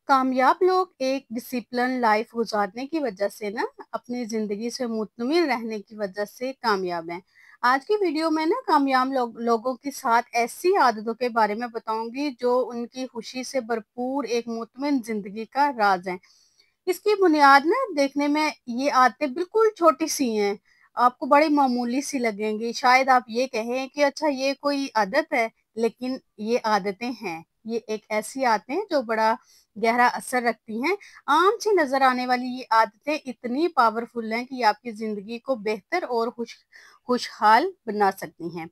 कामयाब लोग एक डिसिप्लिन लाइफ गुजारने की वजह से ना अपनी जिंदगी से मुतमिन रहने की वजह से कामयाब हैं। आज की वीडियो में ना कामयाब लोगों के साथ ऐसी आदतों के बारे में बताऊंगी जो उनकी खुशी से भरपूर एक मुतमिन जिंदगी का राज है। इसकी बुनियाद ना देखने में ये आदतें बिल्कुल छोटी सी हैं, आपको बड़ी मामूली सी लगेंगी। शायद आप ये कहें कि अच्छा ये कोई आदत है, लेकिन ये आदतें हैं। ये एक ऐसी आदतें हैं जो बड़ा गहरा असर रखती हैं। आम सी नजर आने वाली ये आदतें इतनी पावरफुल हैं कि ये आपकी जिंदगी को बेहतर और खुशहाल बना सकती हैं।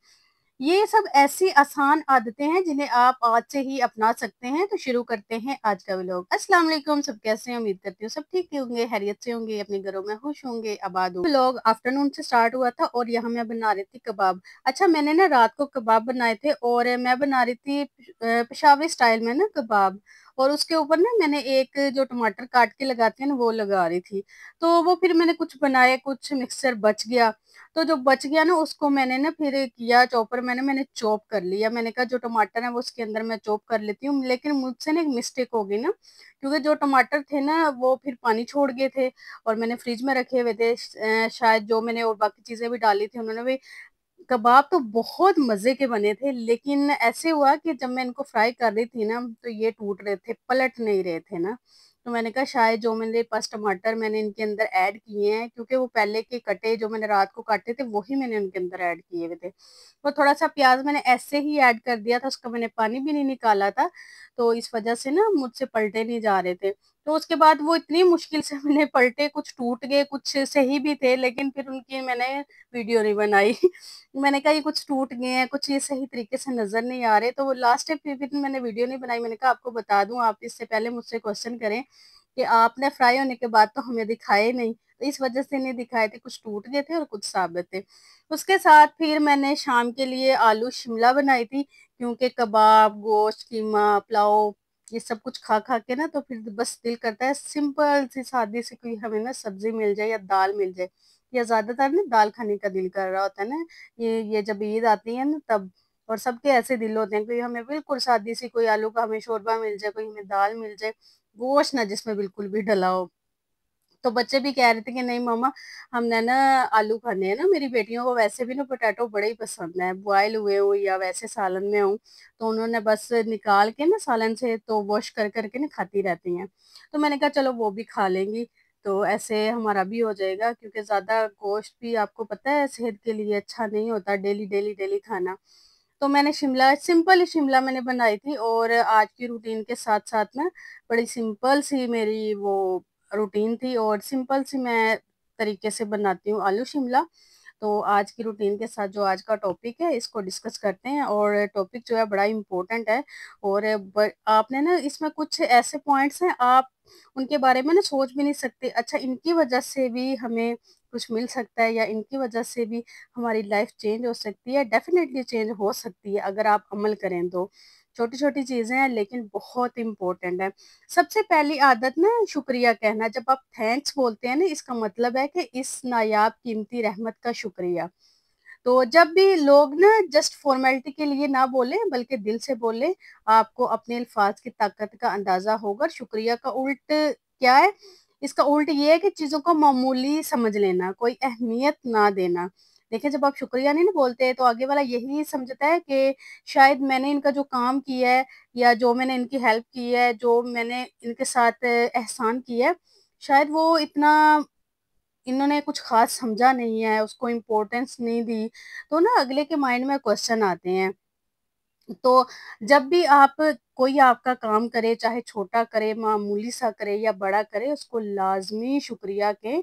ये सब ऐसी आसान आदतें हैं जिन्हें आप आज से ही अपना सकते हैं। तो शुरू करते हैं आज का व्लॉग। अस्सलाम वालेकुम, सब कैसे हैं? उम्मीद करती हूँ सब ठीक ही होंगे, खैरियत से होंगे, अपने घरों में खुश होंगे, आबाद होंगे। व्लॉग आफ्टरनून से स्टार्ट हुआ था और यहाँ मैं बना रही थी कबाब। अच्छा, मैंने ना रात को कबाब बनाए थे और मैं बना रही थी पेशावरी स्टाइल में ना कबाब। और उसके ऊपर ना मैंने एक जो टमाटर काट के लगाते हैं ना वो लगा रही थी। तो वो फिर मैंने कुछ बनाए, कुछ मिक्सचर बच गया। तो जो बच गया ना उसको मैंने ना फिर किया चॉपर, मैंने चॉप कर लिया। मैंने कहा जो टमाटर है वो उसके अंदर मैं चॉप कर लेती हूँ, लेकिन मुझसे ना एक मिस्टेक हो गई ना, क्योंकि जो टमाटर थे ना वो फिर पानी छोड़ गए थे और मैंने फ्रिज में रखे हुए थे। शायद जो मैंने और बाकी चीजें भी डाली थी उन्होंने भी। कबाब तो बहुत मजे के बने थे, लेकिन ऐसे हुआ कि जब मैं इनको फ्राई कर रही थी ना तो ये टूट रहे थे, पलट नहीं रहे थे ना। तो मैंने कहा शायद जो मेरे पास टमाटर मैंने इनके अंदर ऐड किए हैं, क्योंकि वो पहले के कटे जो मैंने रात को काटे थे वही मैंने उनके अंदर ऐड किए हुए थे। तो थोड़ा सा प्याज मैंने ऐसे ही ऐड कर दिया था, उसका मैंने पानी भी नहीं निकाला था। तो इस वजह से ना मुझसे पलटे नहीं जा रहे थे। तो उसके बाद वो इतनी मुश्किल से मैंने पलटे, कुछ टूट गए कुछ सही भी थे, लेकिन फिर उनकी मैंने वीडियो नहीं बनाई। मैंने कहा ये कुछ टूट गए हैं, कुछ ये सही तरीके से नजर नहीं आ रहे, तो वो लास्ट टाइम फिर मैंने वीडियो नहीं बनाई। मैंने कहा आपको बता दूं, आप इससे पहले मुझसे क्वेश्चन करें कि आपने फ्राई होने के बाद तो हमें दिखाए नहीं, तो इस वजह से नहीं दिखाए थे, कुछ टूट गए थे और कुछ साबित थे। उसके साथ फिर मैंने शाम के लिए आलू शिमला बनाई थी, क्योंकि कबाब, गोश्त, कीमा, पुलाव ये सब कुछ खा खा के ना तो फिर बस दिल करता है सिंपल सी सादी सी कोई हमें ना सब्जी मिल जाए या दाल मिल जाए। या ज्यादातर ना दाल खाने का दिल कर रहा होता है ना, ये जब ईद आती है ना तब। और सबके ऐसे दिल होते हैं, कोई हमें बिल्कुल सादी सी कोई आलू का हमें शोरबा मिल जाए, कोई हमें दाल मिल जाए, गोश्त ना जिसमें बिल्कुल भी डला हो। तो बच्चे भी कह रहे थे कि नहीं मम्मा, हमने ना आलू खाने हैं ना। मेरी बेटियों को वैसे भी ना पोटैटो बड़े ही पसंद है, बॉयल हुए हो या वैसे सालन में हो। तो उन्होंने बस निकाल के ना सालन से तो वॉश कर करके ना खाती रहती हैं। तो मैंने कहा चलो वो भी खा लेंगी, तो ऐसे हमारा भी हो जाएगा, क्योंकि ज्यादा गोश्त भी आपको पता है सेहत के लिए अच्छा नहीं होता, डेली डेली डेली खाना। तो मैंने शिमला, सिंपल ही शिमला मैंने बनाई थी। और आज की रूटीन के साथ साथ ना बड़ी सिंपल सी मेरी वो रूटीन थी, और सिंपल सी मैं तरीके से बनाती हूँ आलू शिमला। तो आज की रूटीन के साथ जो आज का टॉपिक है इसको डिस्कस करते हैं, और टॉपिक जो है बड़ा इम्पोर्टेंट है। और आपने ना इसमें कुछ ऐसे पॉइंट्स हैं, आप उनके बारे में ना सोच भी नहीं सकते, अच्छा इनकी वजह से भी हमें कुछ मिल सकता है या इनकी वजह से भी हमारी लाइफ चेंज हो सकती है। डेफिनेटली चेंज हो सकती है अगर आप अमल करें तो। छोटी छोटी चीजें हैं लेकिन बहुत इंपॉर्टेंट है। सबसे पहली आदत ना शुक्रिया कहना। जब आप थैंक्स बोलते हैं ना, इसका मतलब है कि इस नायाब कीमती रहमत का शुक्रिया। तो जब भी लोग ना जस्ट फॉर्मेलिटी के लिए ना बोले बल्कि दिल से बोले, आपको अपने अल्फाज की ताकत का अंदाजा होगा। शुक्रिया का उल्ट क्या है? इसका उल्ट ये है कि चीजों को मामूली समझ लेना, कोई अहमियत ना देना। देखिए, जब आप शुक्रिया नहीं ना बोलते तो आगे वाला यही समझता है कि शायद मैंने इनका जो काम किया है या जो मैंने इनकी हेल्प की है, जो मैंने इनके साथ एहसान किया है, शायद वो इतना इन्होंने कुछ खास समझा नहीं है, उसको इम्पोर्टेंस नहीं दी। तो ना अगले के माइंड में क्वेश्चन आते हैं। तो जब भी आप कोई आपका काम करे, चाहे छोटा करे, मामूली सा करे या बड़ा करे, उसको लाजमी शुक्रिया के।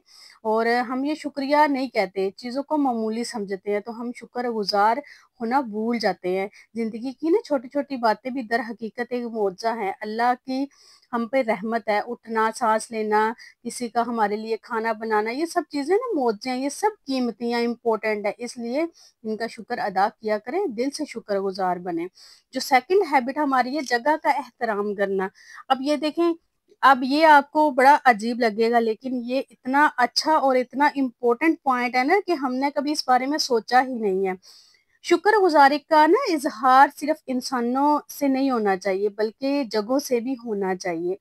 और हम ये शुक्रिया नहीं कहते, चीज़ों को मामूली समझते हैं, तो हम शुक्रगुजार होना भूल जाते हैं। जिंदगी की ना छोटी छोटी बातें भी दर हकीकत एक मुआवजा है। अल्लाह की हम पे रहमत है। उठना, सांस लेना, किसी का हमारे लिए खाना बनाना, ये सब चीजें ना मुआवजे हैं, ये सब कीमतियां इंपॉर्टेंट है, इसलिए इनका शुक्र अदा किया करें, दिल से शुक्रगुजार बने। जो सेकंड हैबिट हमारी है, जगह का एहतराम करना। अब ये देखें, अब ये आपको बड़ा अजीब लगेगा, लेकिन ये इतना अच्छा और इतना इम्पोर्टेंट पॉइंट है ना कि हमने कभी इस बारे में सोचा ही नहीं है। शुक्रगुजारी का ना इजहार सिर्फ इंसानों से नहीं होना चाहिए बल्कि जगहों से भी होना चाहिए।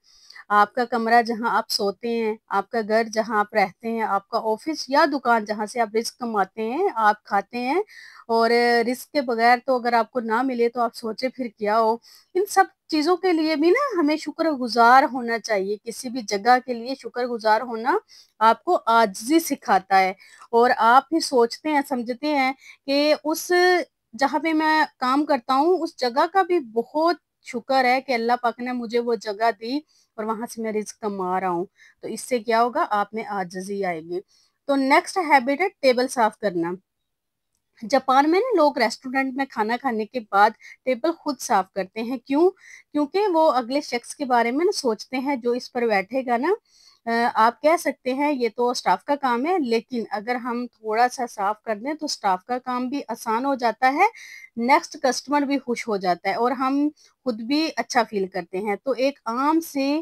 آپ کا کمرہ جہاں آپ سوتے ہیں، آپ کا گھر جہاں آپ رہتے ہیں، آپ کا آفس یا دکان جہاں سے آپ رزق کماتے ہیں، آپ کھاتے ہیں، اور رزق کے بغیر تو اگر آپ کو نہ ملے تو آپ سوچے پھر کیا ہو۔ ان سب چیزوں کے لیے بھی نا ہمیں شکر گزار ہونا چاہیے۔ کسی بھی جگہ کے لیے شکر گزار ہونا آپ کو عاجزی سکھاتا ہے، اور آپ پھر سوچتے ہیں، سمجھتے ہیں کہ اس جہاں پہ میں کام کرتا ہوں اس جگہ کا بھی بہت شکر ہے کہ اللہ پاک نے مجھے وہ جگہ دی اور وہاں سے میں رزق کما رہا ہوں۔ تو اس سے کیا ہوگا، آپ میں عاجزی آئے گی۔ تو نیکسٹ ہیبٹ ہے ٹیبل صاف کرنا۔ جاپان میں نا لوگ ریسٹورینٹ میں کھانا کھانے کے بعد ٹیبل خود صاف کرتے ہیں۔ کیوں؟ کیونکہ وہ اگلے شخص کے بارے میں نا سوچتے ہیں جو اس پر بیٹھے گا نا۔ آپ کہہ سکتے ہیں یہ تو سٹاف کا کام ہے، لیکن اگر ہم تھوڑا سا صاف کر دیں تو سٹاف کا کام بھی آسان ہو جاتا ہے، نیکسٹ کسٹمر بھی خوش ہو جاتا ہے، اور ہم خود بھی اچھا فیل کرتے ہیں۔ تو ایک عام سے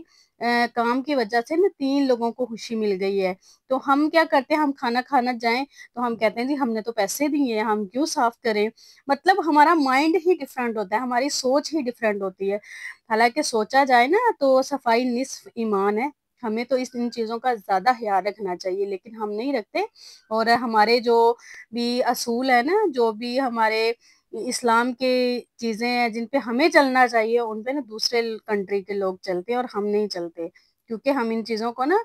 کام کی وجہ سے نا 3 لوگوں کو خوشی مل گئی ہے۔ تو ہم کیا کرتے ہیں، ہم کھانا کھانا جائیں تو ہم کہتے ہیں جی ہم نے تو پیسے دیے ہیں، ہم کیوں صاف کریں؟ مطلب ہمارا مائنڈ ہی ڈفرینٹ ہوتا ہے، ہماری سوچ ہی ڈفرینٹ ہوتی ہے۔ حالانکہ سوچا جائے نا تو صفائی نصف ایمان ہے، ہمیں تو ان چیزوں کا زیادہ خیال رکھنا چاہیے، لیکن ہم نہیں رکھتے۔ اور ہمارے جو بھی اصول ہے نا، جو بھی ہمارے اسلام کے چیزیں ہیں جن پہ ہمیں چلنا چاہیے، ان پہ نا دوسرے کنٹری کے لوگ چلتے ہیں اور ہم نہیں چلتے، کیونکہ ہم ان چیزوں کو نا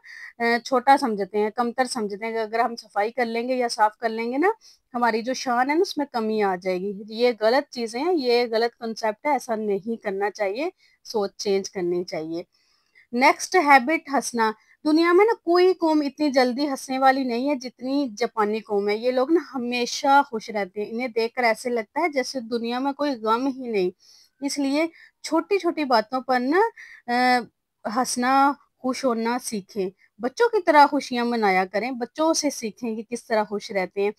چھوٹا سمجھتے ہیں، کمتر سمجھتے ہیں کہ اگر ہم صفائی کر لیں گے یا صاف کر لیں گے نا، ہماری جو شان ہے نا اس میں کمی آ جائے گی۔ یہ غلط چیزیں ہیں، یہ غلط کنسیپٹ ہے، ایسا نہیں کرنا چاہیے، سوچ چینج کرنی چاہیے۔ نیکسٹ ہیبٹ ہنسنا۔ دنیا میں نا کوئی قوم اتنی جلدی ہنسنے والی نہیں ہے جتنی جاپانی قوم ہے۔ یہ لوگ نا ہمیشہ خوش رہتے ہیں، انہیں دیکھ کر ایسے لگتا ہے جیسے دنیا میں کوئی غم ہی نہیں۔ اس لیے چھوٹی چھوٹی باتوں پر نا ہنسنا، خوش ہونا سیکھیں، بچوں کی طرح خوشیاں منایا کریں، بچوں سے سیکھیں کہ کس طرح خوش رہتے ہیں۔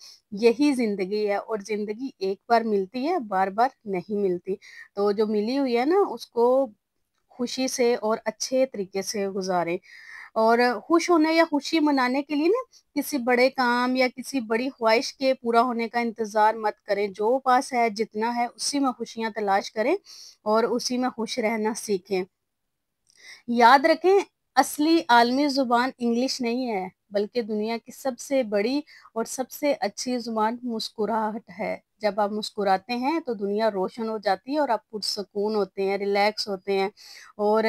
یہی زندگی ہے، اور زندگی ایک بار ملتی ہے، بار بار نہیں ملتی۔ تو جو ملی ہوئی ہے نا اس کو خوشی سے اور اچھے طریقے سے گزاریں، اور خوش ہونے یا خوشی منانے کے لیے نا کسی بڑے کام یا کسی بڑی خواہش کے پورا ہونے کا انتظار مت کریں۔ جو پاس ہے، جتنا ہے، اسی میں خوشیاں تلاش کریں اور اسی میں خوش رہنا سیکھیں۔ یاد رکھیں، اصلی عالمی زبان انگلش نہیں ہے، بلکہ دنیا کی سب سے بڑی اور سب سے اچھی زبان مسکراہٹ ہے۔ جب آپ مسکراتے ہیں تو دنیا روشن ہو جاتی ہے اور آپ پرسکون ہوتے ہیں، ریلیکس ہوتے ہیں، اور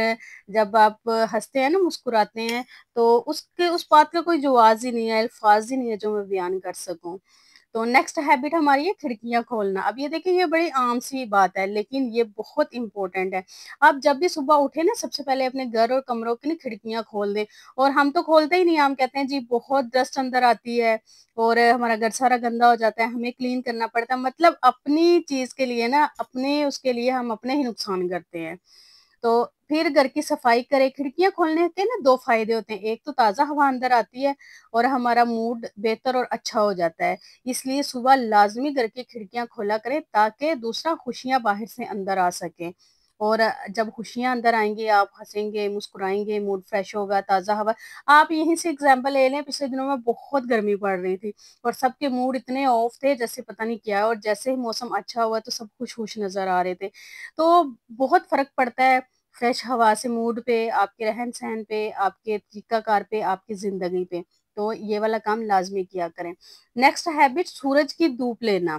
جب آپ ہنستے ہیں نا، مسکراتے ہیں، تو اس بات کا کوئی جواز ہی نہیں ہے، الفاظ ہی نہیں ہے جو میں بیان کر سکوں۔ تو نیکسٹ ہیبٹ ہماری ہے کھڑکیاں کھولنا۔ اب یہ دیکھیں، یہ بڑی عام سی بات ہے لیکن یہ بہت امپورٹنٹ ہے۔ آپ جب بھی صبح اٹھے نا، سب سے پہلے اپنے گھر اور کمروں کی نا کھڑکیاں کھول دیں، اور ہم تو کھولتے ہی نہیں، ہم کہتے ہیں جی بہت ڈسٹ اندر آتی ہے اور ہمارا گھر سارا گندا ہو جاتا ہے، ہمیں کلین کرنا پڑتا ہے۔ مطلب اپنی چیز کے لیے نا، اس کے لیے ہم اپنے ہی نقصان کرتے ہیں۔ تو پھر گھر کی صفائی کرے۔ کھڑکیاں کھولنے کے نا 2 فائدے ہوتے ہیں، ایک تو تازہ ہوا اندر آتی ہے اور ہمارا موڈ بہتر اور اچھا ہو جاتا ہے۔ اس لیے صبح لازمی گھر کی کھڑکیاں کھولا کریں تاکہ دوسرا خوشیاں باہر سے اندر آ سکیں، اور جب خوشیاں اندر آئیں گی، آپ ہنسیں گے، مسکرائیں گے، موڈ فریش ہوگا، تازہ ہوا۔ آپ یہیں سے اگزامپل لے لیں، پچھلے دنوں میں بہت گرمی پڑ رہی تھی اور سب کے موڈ اتنے آف تھے جیسے پتہ نہیں کیا، اور جیسے ہی موسم اچھا ہوا تو سب خوش خوش نظر آ رہے تھے۔ تو بہت فرق پڑتا ہے فریش ہوا سے، موڈ پہ، آپ کے رہن سہن پہ، آپ کے طریقہ کار پہ، آپ کی زندگی پہ۔ تو یہ والا کام لازمی کیا کریں۔ نیکسٹ ہیبٹ سورج کی دھوپ لینا۔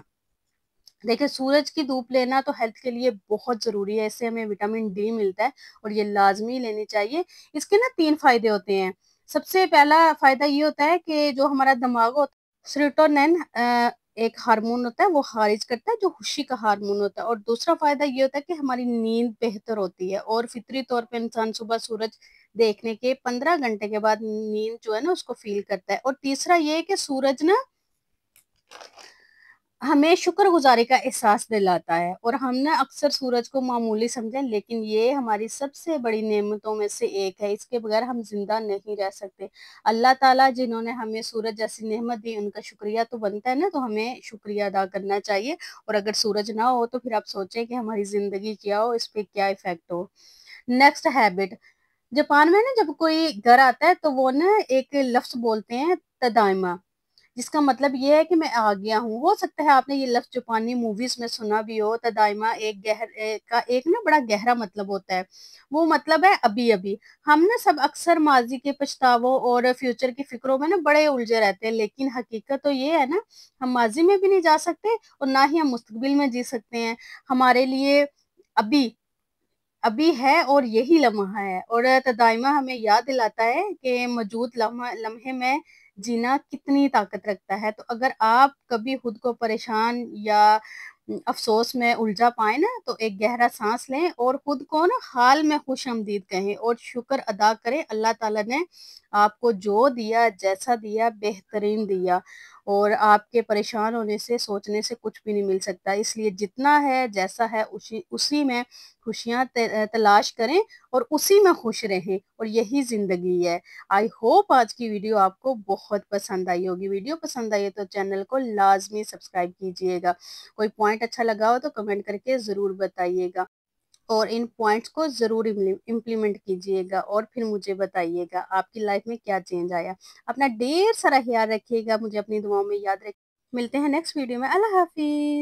دیکھیں، سورج کی دھوپ لینا تو ہیلتھ کے لیے بہت ضروری ہے، اس سے ہمیں وٹامن ڈی ملتا ہے اور یہ لازمی لینی چاہیے۔ اس کے نا 3 فائدے ہوتے ہیں۔ سب سے پہلا فائدہ یہ ہوتا ہے کہ جو ہمارا دماغ ہوتا ہے، سیروٹونین ایک ہارمون ہوتا ہے، وہ خارج کرتا ہے جو خوشی کا ہارمون ہوتا ہے، اور دوسرا فائدہ یہ ہوتا ہے کہ ہماری نیند بہتر ہوتی ہے، اور فطری طور پہ انسان صبح سورج دیکھنے کے 15 گھنٹے کے بعد نیند جو ہے نا اس کو فیل کرتا ہے۔ اور تیسرا یہ ہے کہ سورج نا ہمیں شکر گزاری کا احساس دلاتا ہے، اور ہم نے اکثر سورج کو معمولی سمجھیں، لیکن یہ ہماری سب سے بڑی نعمتوں میں سے ایک ہے، اس کے بغیر ہم زندہ نہیں رہ سکتے۔ اللہ تعالیٰ جنہوں نے ہمیں سورج جیسی نعمت دی، ان کا شکریہ تو بنتا ہے نا، تو ہمیں شکریہ ادا کرنا چاہیے، اور اگر سورج نہ ہو تو پھر آپ سوچیں کہ ہماری زندگی کیا ہو، اس پہ کیا ایفیکٹ ہو۔ نیکسٹ ہیبٹ، جاپان میں نا جب کوئی گھر آتا ہے تو وہ نا ایک لفظ بولتے ہیں، تدائما۔ जिसका मतलब ये है कि मैं आ गया हूँ। हो सकता है आपने ये लफ्ज़ जापानी मूवीज़ में सुना भी हो, तदाइमा एक ना बड़ा गहरा मतलब होता है। वो मतलब है अभी-अभी। हम ना सब अक्सर माज़ी के पछतावों और फ्यूचर की फ़िक्रों में ना बड़े उलझे रहते हैं, लेकिन हकीकत तो ये है ना, हम माज़ी में भी नहीं जा सकते और ना ही हम मुस्तकबिल में जी सकते हैं। हमारे लिए अभी अभी है और यही लम्हा है, और तदाइमा हमें याद दिलाता है कि मौजूद लम्हे में जीना कितनी ताकत रखता है। तो अगर आप कभी खुद को परेशान या अफ़सोस में उलझा पाएँ ना, तो एक गहरा साँस लें और खुद को ना हाल में खुशामदीद कहें और शुक्र अदा करें, अल्लाह ताला ने आपको जो दिया, जैसा दिया, बेहतरीन दिया, और आपके परेशान होने से, सोचने से कुछ भी नहीं मिल सकता। इसलिए जितना है, जैसा है, उसी उसी में खुशियाँ तलाश करें और उसी में खुश रहें, और यही ज़िंदगी है। आई होप आज की वीडियो आपको बहुत पसंद आई होगी। वीडियो पसंद आई है तो चैनल को लाज़मी सब्सक्राइब कीजिएगा। कोई पॉइंट अच्छा लगा हो तो कमेंट करके ज़रूर बताइएगा, और इन पॉइंट्स को ज़रूर इम्प्लीमेंट कीजिएगा और फिर मुझे बताइएगा आपकी लाइफ में क्या चेंज आया। अपना ढेर सारा ख्याल रखिएगा, मुझे अपनी दुआओं में याद रख मिलते हैं नेक्स्ट वीडियो में। अल्लाह हाफ़िज़।